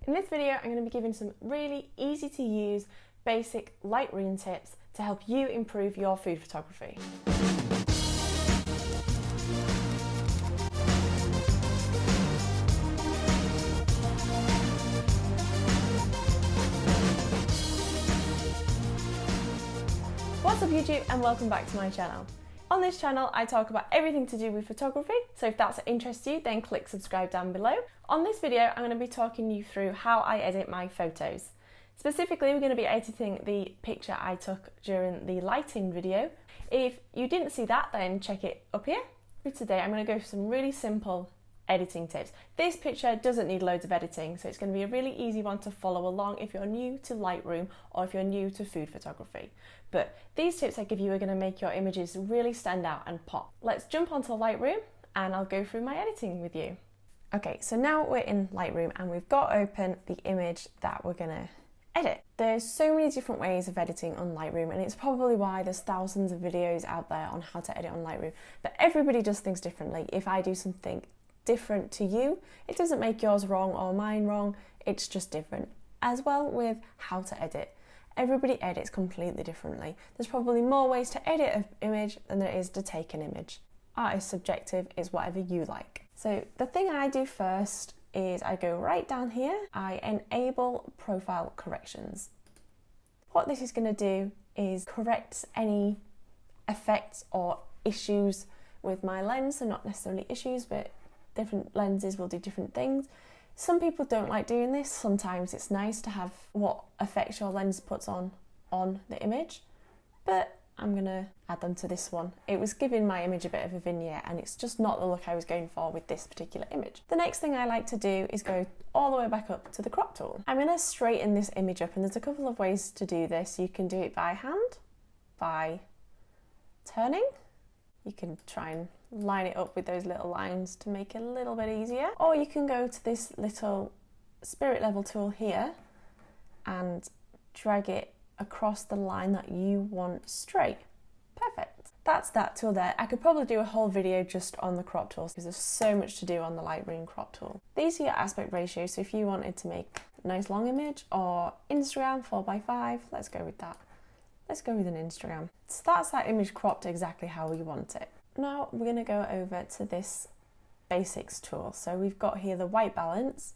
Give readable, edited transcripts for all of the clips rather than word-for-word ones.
In this video, I'm going to be giving some really easy to use basic Lightroom tips to help you improve your food photography. What's up YouTube, and welcome back to my channel. On this channel, I talk about everything to do with photography, so if that's of interest to you, then click subscribe down below. On this video, I'm going to be talking you through how I edit my photos. Specifically, we're going to be editing the picture I took during the lighting video. If you didn't see that, then check it up here. For today, I'm going to go for some really simple editing tips. This picture doesn't need loads of editing, so it's going to be a really easy one to follow along if you're new to Lightroom or if you're new to food photography. But these tips I give you are going to make your images really stand out and pop. Let's jump onto Lightroom and I'll go through my editing with you. Okay, so now we're in Lightroom and we've got open the image that we're going to edit. There's so many different ways of editing on Lightroom, and it's probably why there's thousands of videos out there on how to edit on Lightroom, but everybody does things differently. If I do something different to you, it doesn't make yours wrong or mine wrong, it's just different. As well with how to edit. Everybody edits completely differently. There's probably more ways to edit an image than there is to take an image. Art is subjective, it's whatever you like. So the thing I do first is I go right down here, I enable profile corrections. What this is going to do is correct any effects or issues with my lens, so not necessarily issues, but different lenses will do different things. Some people don't like doing this. Sometimes it's nice to have what effects your lens puts on the image, but I'm gonna add them to this one. It was giving my image a bit of a vignette and it's just not the look I was going for with this particular image. The next thing I like to do is go all the way back up to the crop tool. I'm gonna straighten this image up, and there's a couple of ways to do this. You can do it by hand, by turning. You can try and line it up with those little lines to make it a little bit easier. Or you can go to this little spirit level tool here and drag it across the line that you want straight. Perfect. That's that tool there. I could probably do a whole video just on the crop tools because there's so much to do on the Lightroom crop tool. These are your aspect ratios, so if you wanted to make a nice long image or Instagram 4x5, let's go with that. Let's go with an Instagram. So that's that image cropped exactly how we want it. Now we're going to go over to this basics tool. So we've got here the white balance.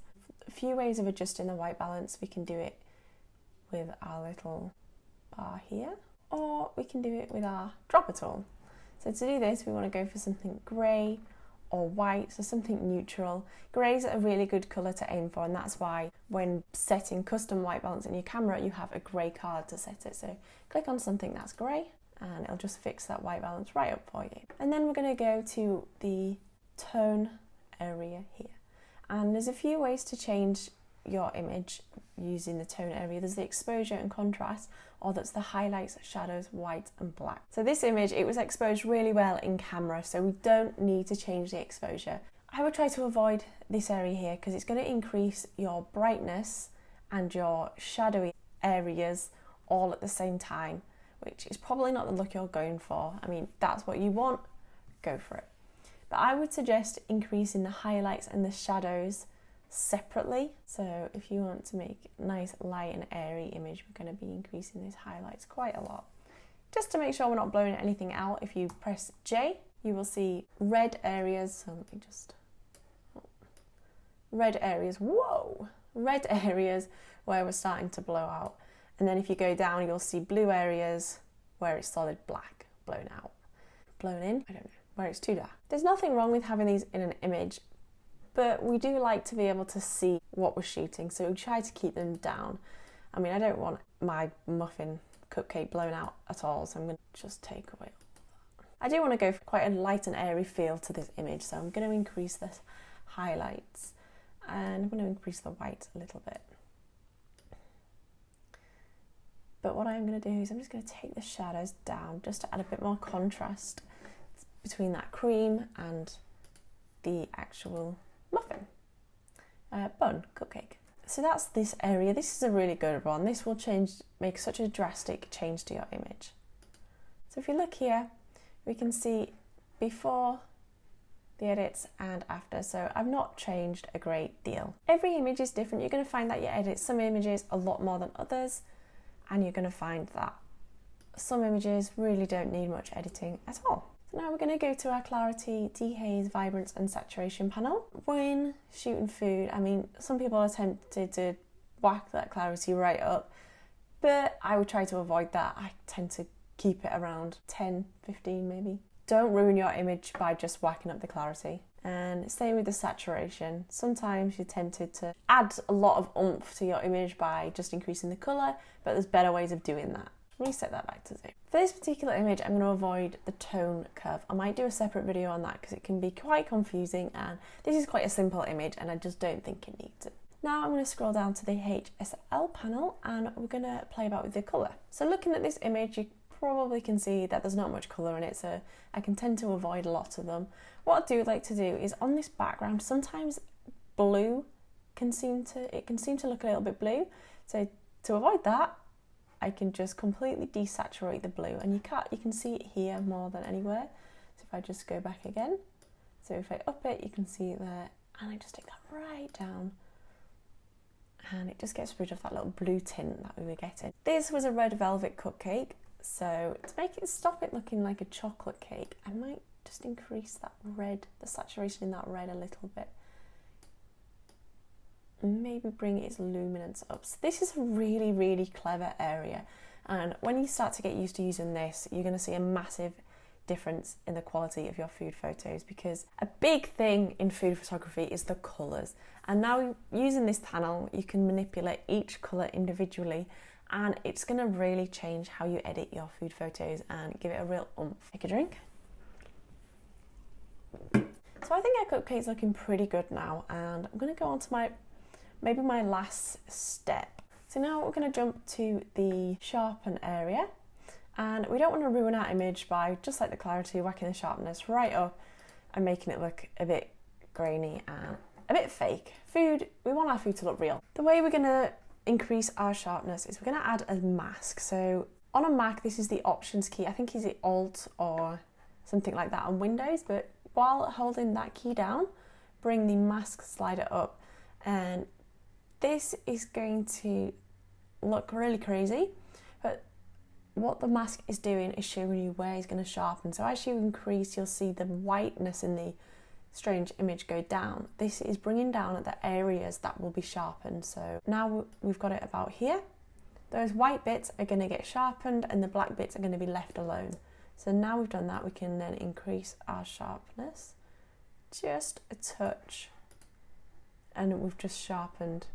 A few ways of adjusting the white balance. We can do it with our little bar here, or we can do it with our dropper tool. So to do this, we want to go for something grey or white, so something neutral. Grey is a really good colour to aim for, and that's why when setting custom white balance in your camera, you have a grey card to set it. So click on something that's grey and it'll just fix that white balance right up for you. And then we're going to go to the tone area here. And there's a few ways to change your image using the tone area. There's the exposure and contrast, or that's the highlights, shadows, white and black. So this image, it was exposed really well in camera, so we don't need to change the exposure. I would try to avoid this area here because it's going to increase your brightness and your shadowy areas all at the same time, which is probably not the look you're going for. I mean, that's what you want, go for it. But I would suggest increasing the highlights and the shadows separately. So if you want to make a nice light and airy image, we're going to be increasing these highlights quite a lot. Just to make sure we're not blowing anything out, if you press J, you will see red areas. So let me just, red areas, whoa! Red areas where we're starting to blow out. And then if you go down, you'll see blue areas where it's solid black, blown out. Blown in, I don't know, where it's too dark. There's nothing wrong with having these in an image, but we do like to be able to see what we're shooting, so we try to keep them down. I mean, I don't want my muffin cupcake blown out at all, so I'm going to just take away all that. I do want to go for quite a light and airy feel to this image, so I'm going to increase the highlights and I'm going to increase the white a little bit. But what I'm going to do is I'm just going to take the shadows down just to add a bit more contrast between that cream and the actual muffin, bun, cupcake. So that's this area. This is a really good one. This will make such a drastic change to your image. So if you look here, we can see before the edits and after, so I've not changed a great deal. Every image is different. You're going to find that you edit some images a lot more than others, and you're going to find that some images really don't need much editing at all. So now we're going to go to our clarity, dehaze, vibrance and saturation panel. When shooting food, I mean, some people are tempted to whack that clarity right up, but I would try to avoid that. I tend to keep it around 10, 15 maybe. Don't ruin your image by just whacking up the clarity. And same with the saturation. Sometimes you're tempted to add a lot of oomph to your image by just increasing the colour, but there's better ways of doing that. Reset that back to 0. For this particular image, I'm going to avoid the tone curve. I might do a separate video on that because it can be quite confusing, and this is quite a simple image and I just don't think it needs it. Now I'm going to scroll down to the HSL panel and we're going to play about with the colour. So looking at this image, you probably can see that there's not much colour in it, so I can tend to avoid a lot of them. What I do like to do is on this background, sometimes blue can seem to look a little bit blue. So to avoid that, I can just completely desaturate the blue, and you can see it here more than anywhere. So if I just go back again, so if I up it, you can see it there, and I just take that right down, and it just gets rid of that little blue tint that we were getting. This was a red velvet cupcake, so to stop it looking like a chocolate cake, I might just increase that red, the saturation in that red a little bit. Maybe bring its luminance up. So this is a really, really clever area, and when you start to get used to using this, you're going to see a massive difference in the quality of your food photos, because a big thing in food photography is the colours, and now using this panel you can manipulate each colour individually, and it's going to really change how you edit your food photos and give it a real oomph. Take a drink. So I think our cupcake's looking pretty good now, and I'm going to go on to my last step. So now we're going to jump to the sharpen area, and we don't want to ruin our image by, just like the clarity, whacking the sharpness right up and making it look a bit grainy and a bit fake. We want our food to look real. The way we're going to increase our sharpness is we're going to add a mask. So on a Mac, this is the options key. I think it's the Alt or something like that on Windows, but while holding that key down, bring the mask slider up, and this is going to look really crazy, but what the mask is doing is showing you where it's going to sharpen. So as you increase, you'll see the whiteness in the strange image go down. This is bringing down at the areas that will be sharpened. So now we've got it about here. Those white bits are going to get sharpened and the black bits are going to be left alone. So now we've done that, we can then increase our sharpness just a touch, and we've just sharpened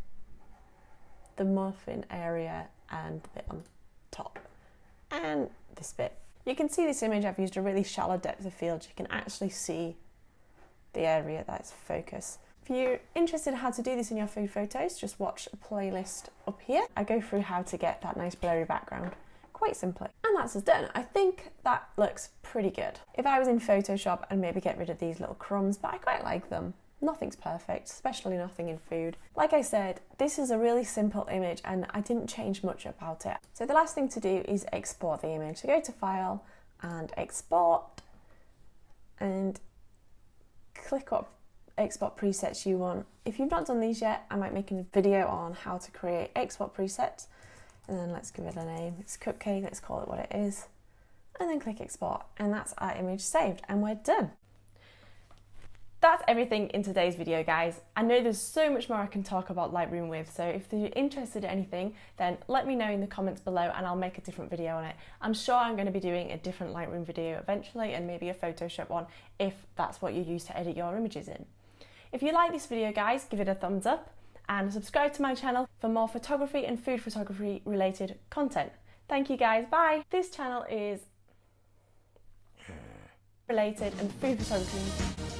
the muffin area and the bit on top and this bit. You can see this image, I've used a really shallow depth of field. You can actually see the area that's focus. If you're interested in how to do this in your food photos, just watch a playlist up here. I go through how to get that nice blurry background quite simply. And that's us done. I think that looks pretty good. If I was in Photoshop, I'd maybe get rid of these little crumbs, but I quite like them. Nothing's perfect, especially nothing in food. Like I said, this is a really simple image and I didn't change much about it. So the last thing to do is export the image. So go to File and Export, and click what export presets you want. If you've not done these yet, I might make a video on how to create export presets, and then let's give it a name. It's cupcake, let's call it what it is, and then click export, and that's our image saved, and we're done. That's everything in today's video, guys. I know there's so much more I can talk about Lightroom with, so if you're interested in anything, then let me know in the comments below and I'll make a different video on it. I'm sure I'm going to be doing a different Lightroom video eventually, and maybe a Photoshop one if that's what you use to edit your images in. If you like this video, guys, give it a thumbs up and subscribe to my channel for more photography and food photography related content. Thank you, guys. Bye. This channel is related and food photography